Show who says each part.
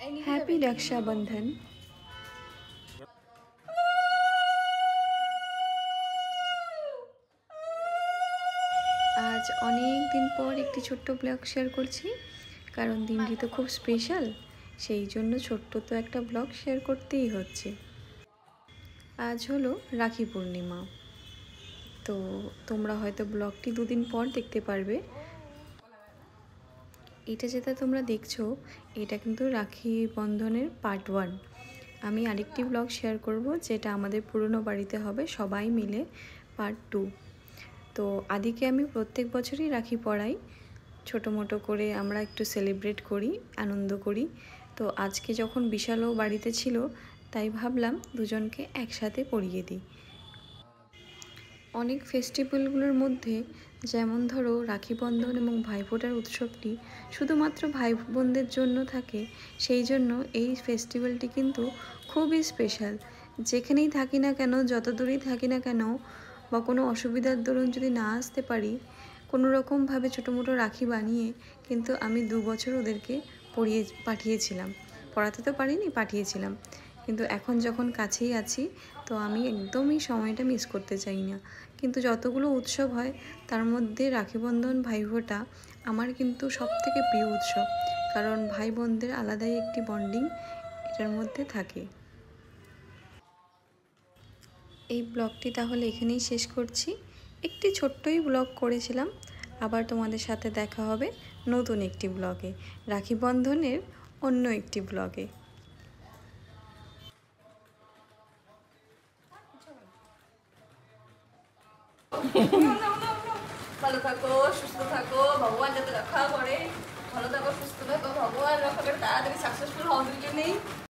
Speaker 1: Happy Rakshabandhan. आज अनेक दिन पर एक छोट्ट ब्लग शेयर करছি कारण दिनটি तो खूब स्पेशल সেই জন্য ছোট্ট তো একটা ব্লগ শেয়ার করতেই হচ্ছে। আজ হলো রাখি পূর্ণিমা, তো তোমরা হয়তো ব্লগটি দুদিন পর দেখতে পারবে। এটা যেটা তোমরা দেখছো এটা কিন্তু রাখি বন্ধনের পার্ট 1। আমি আরেকটি ব্লগ শেয়ার করব যেটা আমাদের পুরনো বাড়িতে হবে সবাই মিলে, পার্ট 2। তো আদিকে আমি প্রত্যেক বছরই রাখি পরাই, ছোটো মোটো করে আমরা একটু সেলিব্রেট করি, আনন্দ করি। তো আজকে যখন বিশালও বাড়িতে ছিল তাই ভাবলাম দুজনকে একসাথে পরিয়ে দিই। অনেক ফেস্টিভ্যালগুলোর মধ্যে যেমন ধরো রাখি বন্ধন এবং ভাইফোঁটার উৎসবটি শুধুমাত্র ভাই বোনদের জন্য থাকে, সেই জন্য এই ফেস্টিভ্যালটি কিন্তু খুবই স্পেশাল। যেখানেই থাকি না কেন, যত দূরেই থাকি না কেন, বা কোনো অসুবিধার দরুন যদি না আসতে পারি, কোনো রকমভাবে ছোটো মোটো রাখি বানিয়ে কিন্তু আমি 2 বছর ওদেরকে পাঠিয়েছিলাম। পড়াতে তো পারিনি, পাঠিয়েছিলাম। কিন্তু এখন যখন কাছেই আছি তো আমি একদমই সময়টা মিস করতে চাই না। কিন্তু যতগুলো উৎসব হয় তার মধ্যে রাখি বন্ধন ভাইফোঁটা আমার কিন্তু সবথেকে প্রিয় উৎসব, কারণ ভাই বোনদের আলাদাই একটি বন্ডিং এটার মধ্যে থাকে। এই ব্লগটি তাহলে এখানেই শেষ করছি। একটি ছোট্টই ব্লগ করেছিলাম, আবার তোমাদের সাথে দেখা হবে নতুন একটি ব্লগে, রাখি বন্ধনের অন্য একটি ব্লগে।
Speaker 2: ভালো থাকো, সুস্থ থাকো, ভগবান যাতে রক্ষা করে। ভালো থাকো, সুস্থ থাকো, ভগবান রক্ষা করে, তাড়াতাড়ি সাকসেসফুল হও দুজনেই।